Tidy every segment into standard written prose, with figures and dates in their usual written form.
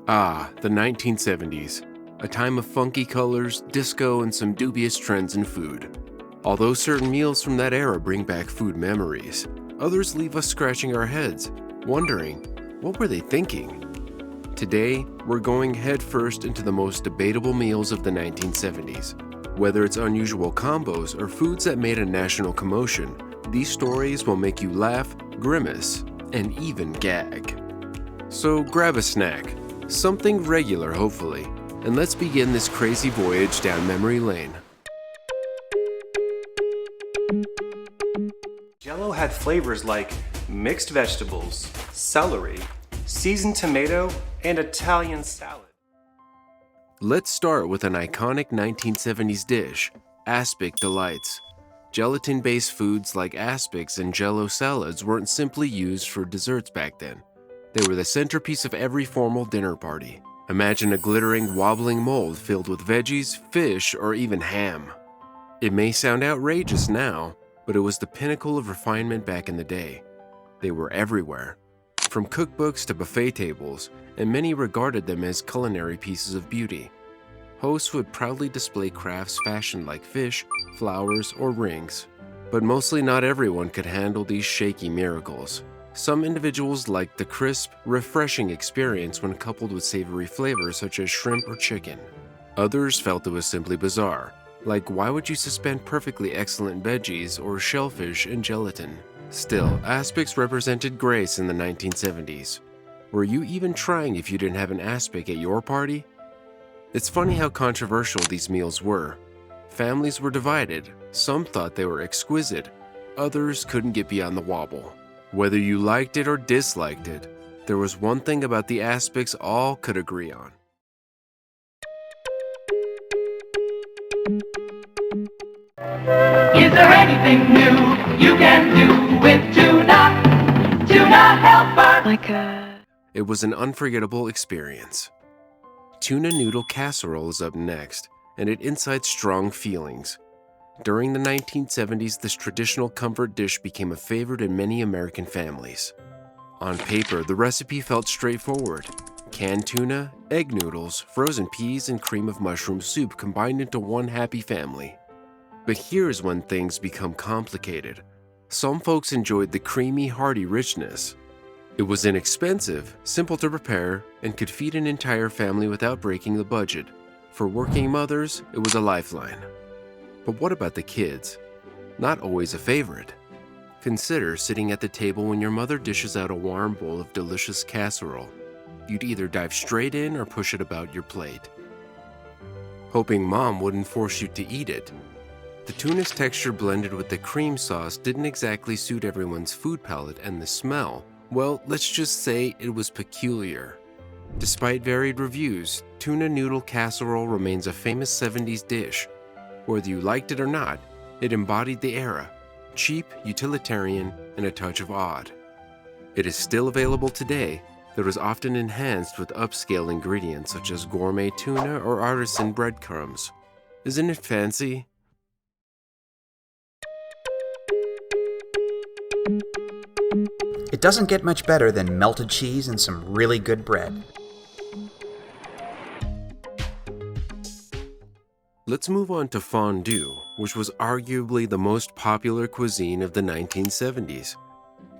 Ah, the 1970s. A time of funky colors, disco, and some dubious trends in food. Although certain meals from that era bring back food memories, others leave us scratching our heads, wondering, what were they thinking? Today, we're going headfirst into the most debatable meals of the 1970s. Whether it's unusual combos or foods that made a national commotion, these stories will make you laugh, grimace, and even gag. So grab a snack, something regular hopefully, and let's begin this crazy voyage down memory lane. Jell-O had flavors like mixed vegetables, celery, seasoned tomato, and Italian salad. Let's start with an iconic 1970s dish, aspic delights. Gelatin-based foods like aspics and Jell-O salads weren't simply used for desserts back then. They were the centerpiece of every formal dinner party. Imagine a glittering, wobbling mold filled with veggies, fish, or even ham. It may sound outrageous now, but it was the pinnacle of refinement back in the day. They were everywhere, from cookbooks to buffet tables, and many regarded them as culinary pieces of beauty. Hosts would proudly display crafts fashioned like fish, flowers, or rings. But mostly not everyone could handle these shaky miracles. Some individuals liked the crisp, refreshing experience when coupled with savory flavors such as shrimp or chicken. Others felt it was simply bizarre, like why would you suspend perfectly excellent veggies or shellfish in gelatin? Still, aspics represented grace in the 1970s. Were you even trying if you didn't have an aspic at your party? It's funny how controversial these meals were. Families were divided. Some thought they were exquisite. Others couldn't get beyond the wobble. Whether you liked it or disliked it, there was one thing about the aspics all could agree on. Is there anything new you can do with tuna? Tuna helper. It was an unforgettable experience. Tuna noodle casserole is up next, and it incites strong feelings. During the 1970s, this traditional comfort dish became a favorite in many American families. On paper, the recipe felt straightforward. Canned tuna, egg noodles, frozen peas, and cream of mushroom soup combined into one happy family. But here's when things become complicated. Some folks enjoyed the creamy, hearty richness. It was inexpensive, simple to prepare, and could feed an entire family without breaking the budget. For working mothers, it was a lifeline. But what about the kids? Not always a favorite. Consider sitting at the table when your mother dishes out a warm bowl of delicious casserole. You'd either dive straight in or push it about your plate, hoping mom wouldn't force you to eat it. The tuna's texture blended with the cream sauce didn't exactly suit everyone's food palate, and the smell, well, let's just say it was peculiar. Despite varied reviews, tuna noodle casserole remains a famous 70s dish. Whether you liked it or not, it embodied the era, cheap, utilitarian, and a touch of odd. It is still available today, though it is often enhanced with upscale ingredients such as gourmet tuna or artisan breadcrumbs. Isn't it fancy? It doesn't get much better than melted cheese and some really good bread. Let's move on to fondue, which was arguably the most popular cuisine of the 1970s.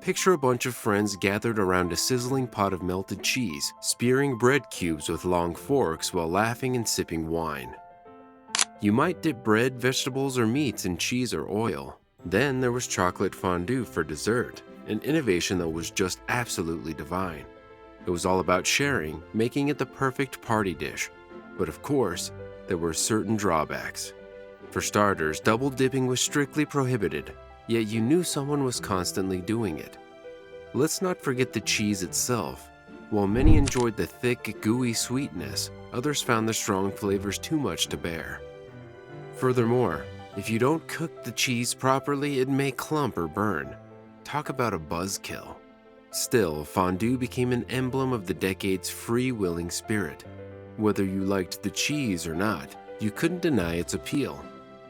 Picture a bunch of friends gathered around a sizzling pot of melted cheese, spearing bread cubes with long forks while laughing and sipping wine. You might dip bread, vegetables, or meats in cheese or oil. Then there was chocolate fondue for dessert, an innovation that was just absolutely divine. It was all about sharing, making it the perfect party dish. But of course, there were certain drawbacks. For starters, double dipping was strictly prohibited, yet you knew someone was constantly doing it. Let's not forget the cheese itself. While many enjoyed the thick, gooey sweetness, others found the strong flavors too much to bear. Furthermore, if you don't cook the cheese properly, it may clump or burn. Talk about a buzzkill. Still, fondue became an emblem of the decade's free-willing spirit. Whether you liked the cheese or not, you couldn't deny its appeal.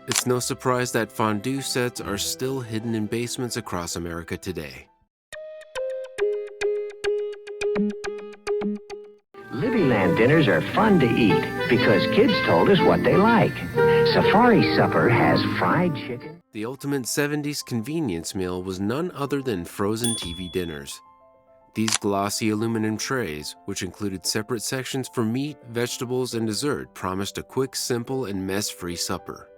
It's no surprise that fondue sets are still hidden in basements across America today. Libbyland dinners are fun to eat because kids told us what they like. Safari Supper has fried chicken. The ultimate 70s convenience meal was none other than frozen TV dinners. These glossy aluminum trays, which included separate sections for meat, vegetables, and dessert, promised a quick, simple, and mess-free supper.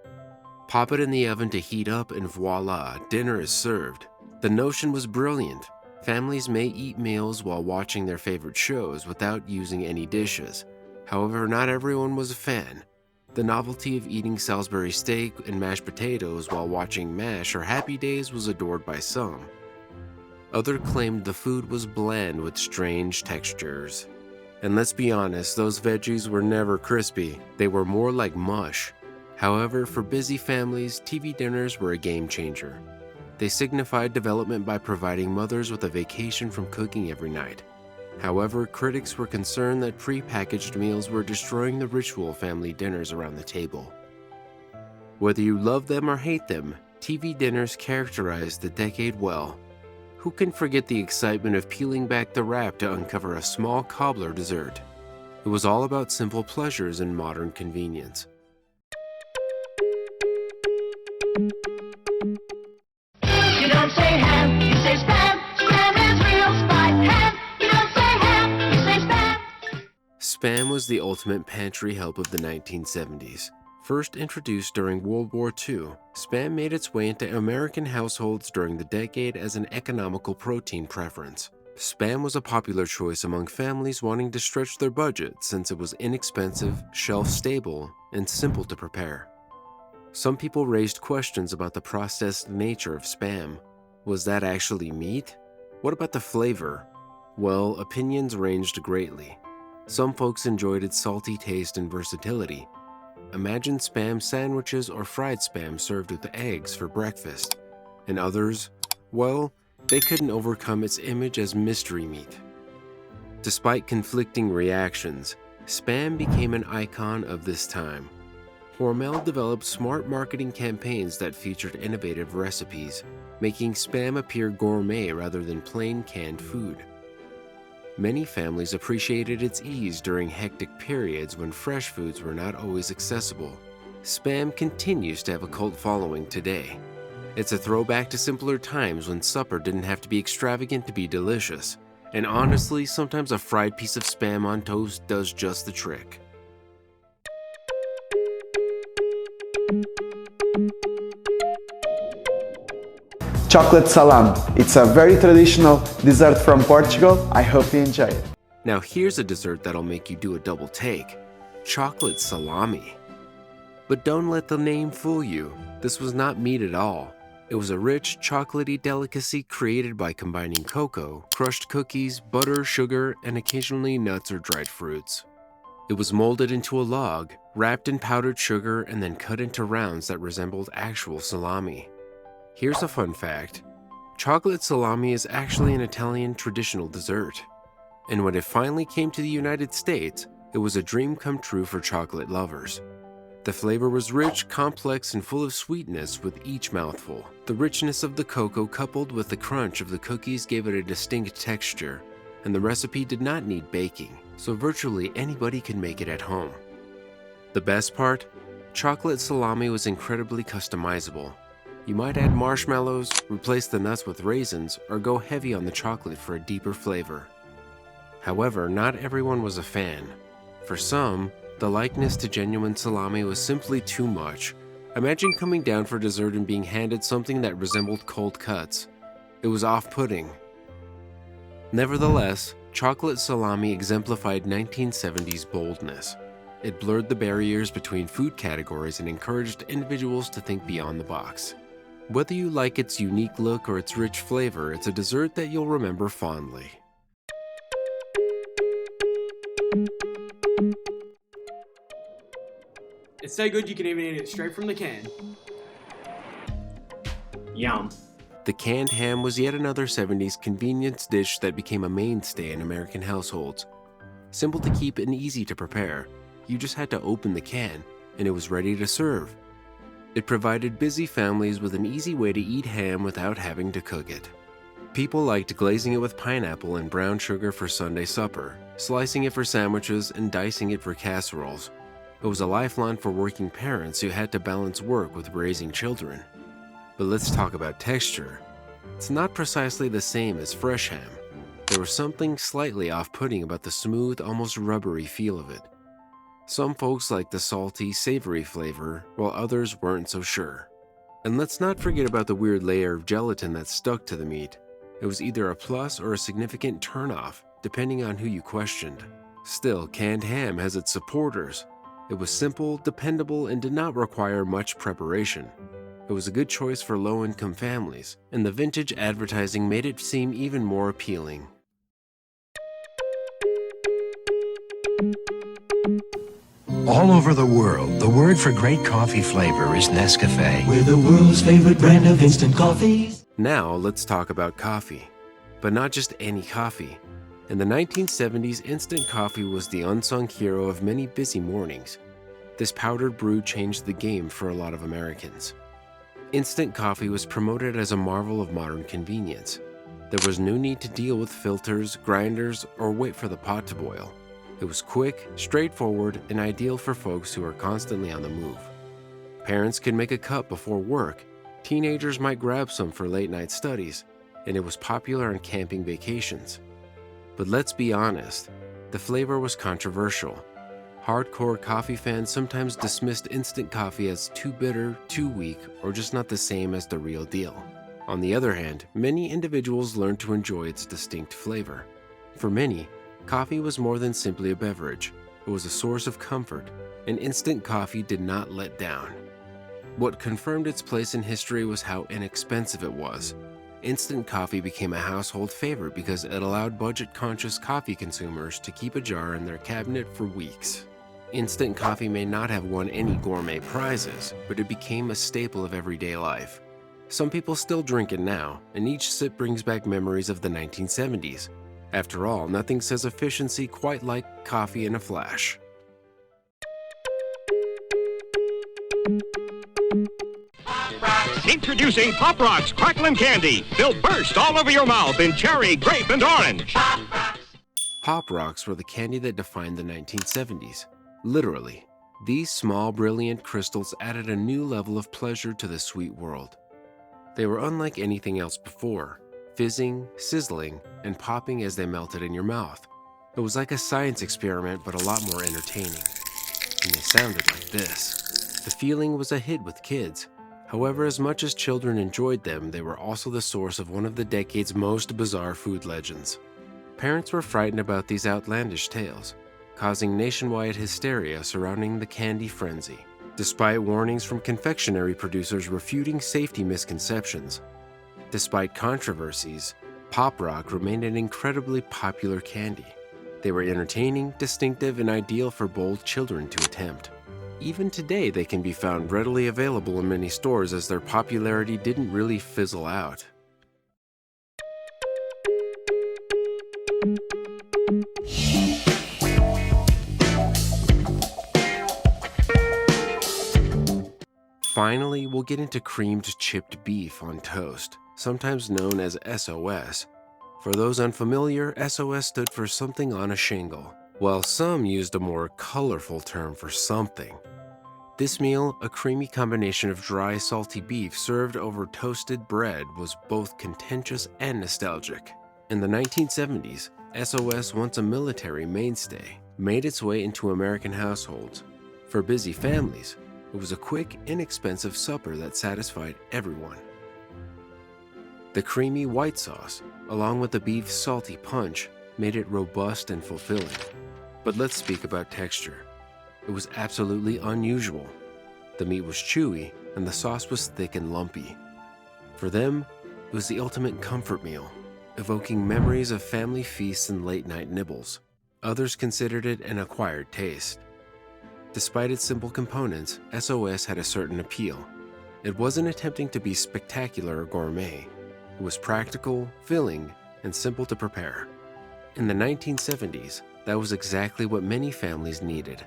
Pop it in the oven to heat up and voila, dinner is served. The notion was brilliant. Families may eat meals while watching their favorite shows without using any dishes. However, not everyone was a fan. The novelty of eating Salisbury steak and mashed potatoes while watching MASH or Happy Days was adored by some. Others claimed the food was bland with strange textures. And let's be honest, those veggies were never crispy. They were more like mush. However, for busy families, TV dinners were a game changer. They signified development by providing mothers with a vacation from cooking every night. However, critics were concerned that pre-packaged meals were destroying the ritual family dinners around the table. Whether you love them or hate them, TV dinners characterized the decade well. Who can forget the excitement of peeling back the wrap to uncover a small cobbler dessert? It was all about simple pleasures and modern convenience. You don't say ham, you say spam. Spam is real spice. Ham, you don't say ham, you say spam. Spam was the ultimate pantry help of the 1970s. First introduced during World War II, Spam made its way into American households during the decade as an economical protein preference. Spam was a popular choice among families wanting to stretch their budget since it was inexpensive, shelf-stable, and simple to prepare. Some people raised questions about the processed nature of Spam. Was that actually meat? What about the flavor? Well, opinions ranged greatly. Some folks enjoyed its salty taste and versatility. Imagine Spam sandwiches or fried Spam served with eggs for breakfast. And others, well, they couldn't overcome its image as mystery meat. Despite conflicting reactions, Spam became an icon of this time. Hormel developed smart marketing campaigns that featured innovative recipes, making Spam appear gourmet rather than plain canned food. Many families appreciated its ease during hectic periods when fresh foods were not always accessible. Spam continues to have a cult following today. It's a throwback to simpler times when supper didn't have to be extravagant to be delicious. And honestly, sometimes a fried piece of Spam on toast does just the trick. Chocolate salami. It's a very traditional dessert from Portugal. I hope you enjoy it. Now here's a dessert that'll make you do a double take. Chocolate salami. But don't let the name fool you. This was not meat at all. It was a rich, chocolatey delicacy created by combining cocoa, crushed cookies, butter, sugar, and occasionally nuts or dried fruits. It was molded into a log, wrapped in powdered sugar, and then cut into rounds that resembled actual salami. Here's a fun fact. Chocolate salami is actually an Italian traditional dessert. And when it finally came to the United States, it was a dream come true for chocolate lovers. The flavor was rich, complex, and full of sweetness with each mouthful. The richness of the cocoa coupled with the crunch of the cookies gave it a distinct texture, and the recipe did not need baking, so virtually anybody could make it at home. The best part? Chocolate salami was incredibly customizable. You might add marshmallows, replace the nuts with raisins, or go heavy on the chocolate for a deeper flavor. However, not everyone was a fan. For some, the likeness to genuine salami was simply too much. Imagine coming down for dessert and being handed something that resembled cold cuts. It was off-putting. Nevertheless, chocolate salami exemplified 1970s boldness. It blurred the barriers between food categories and encouraged individuals to think beyond the box. Whether you like its unique look or its rich flavor, it's a dessert that you'll remember fondly. It's so good you can even eat it straight from the can. Yum. The canned ham was yet another 70s convenience dish that became a mainstay in American households. Simple to keep and easy to prepare. You just had to open the can, and it was ready to serve. It provided busy families with an easy way to eat ham without having to cook it. People liked glazing it with pineapple and brown sugar for Sunday supper, slicing it for sandwiches, and dicing it for casseroles. It was a lifeline for working parents who had to balance work with raising children. But let's talk about texture. It's not precisely the same as fresh ham. There was something slightly off-putting about the smooth, almost rubbery feel of it. Some folks liked the salty, savory flavor, while others weren't so sure. And let's not forget about the weird layer of gelatin that stuck to the meat. It was either a plus or a significant turnoff, depending on who you questioned. Still, canned ham has its supporters. It was simple, dependable, and did not require much preparation. It was a good choice for low-income families, and the vintage advertising made it seem even more appealing. All over the world, the word for great coffee flavor is Nescafe. We're the world's favorite brand of instant coffees. Now let's talk about coffee. But not just any coffee. In the 1970s, instant coffee was the unsung hero of many busy mornings. This powdered brew changed the game for a lot of Americans. Instant coffee was promoted as a marvel of modern convenience. There was no need to deal with filters, grinders, or wait for the pot to boil. It was quick, straightforward, and ideal for folks who are constantly on the move. Parents could make a cup before work, teenagers might grab some for late-night studies, and it was popular on camping vacations. But let's be honest, the flavor was controversial. Hardcore coffee fans sometimes dismissed instant coffee as too bitter, too weak, or just not the same as the real deal. On the other hand, many individuals learned to enjoy its distinct flavor. For many, coffee was more than simply a beverage. It was a source of comfort, and instant coffee did not let down. What confirmed its place in history was how inexpensive it was. Instant coffee became a household favorite because it allowed budget-conscious coffee consumers to keep a jar in their cabinet for weeks. Instant coffee may not have won any gourmet prizes, but it became a staple of everyday life. Some people still drink it now, and each sip brings back memories of the 1970s. After all, nothing says efficiency quite like coffee in a flash. Introducing Pop Rocks Cracklin' Candy. They'll burst all over your mouth in cherry, grape, and orange. Pop Rocks were the candy that defined the 1970s. Literally, these small, brilliant crystals added a new level of pleasure to the sweet world. They were unlike anything else before, fizzing, sizzling, and popping as they melted in your mouth. It was like a science experiment, but a lot more entertaining. And they sounded like this. The feeling was a hit with kids. However, as much as children enjoyed them, they were also the source of one of the decade's most bizarre food legends. Parents were frightened about these outlandish tales, causing nationwide hysteria surrounding the candy frenzy, despite warnings from confectionery producers refuting safety misconceptions. Despite controversies, Pop Rock remained an incredibly popular candy. They were entertaining, distinctive, and ideal for bold children to attempt. Even today, they can be found readily available in many stores as their popularity didn't really fizzle out. Finally, we'll get into creamed chipped beef on toast, sometimes known as SOS. For those unfamiliar, SOS stood for something on a shingle, while some used a more colorful term for something. This meal, a creamy combination of dry, salty beef served over toasted bread, was both contentious and nostalgic. In the 1970s, SOS, once a military mainstay, made its way into American households. For busy families, it was a quick, inexpensive supper that satisfied everyone. The creamy white sauce, along with the beef's salty punch, made it robust and fulfilling. But let's speak about texture. It was absolutely unusual. The meat was chewy, and the sauce was thick and lumpy. For them, it was the ultimate comfort meal, evoking memories of family feasts and late-night nibbles. Others considered it an acquired taste. Despite its simple components, SOS had a certain appeal. It wasn't attempting to be spectacular or gourmet. It was practical, filling, and simple to prepare. In the 1970s, that was exactly what many families needed.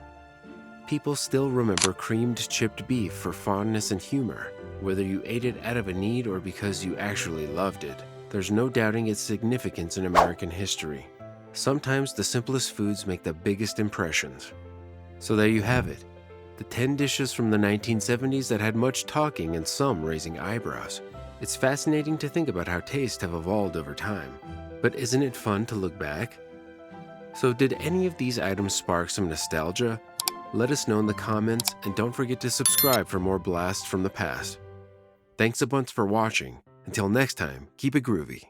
People still remember creamed chipped beef for fondness and humor, whether you ate it out of a need or because you actually loved it. there's no doubting its significance in American history. Sometimes the simplest foods make the biggest impressions. So there you have it, the 10 dishes from the 1970s that had much talking and some raising eyebrows. It's fascinating to think about how tastes have evolved over time, but isn't it fun to look back? So did any of these items spark some nostalgia? Let us know in the comments, and don't forget to subscribe for more blasts from the past. Thanks a bunch for watching. Until next time, keep it groovy.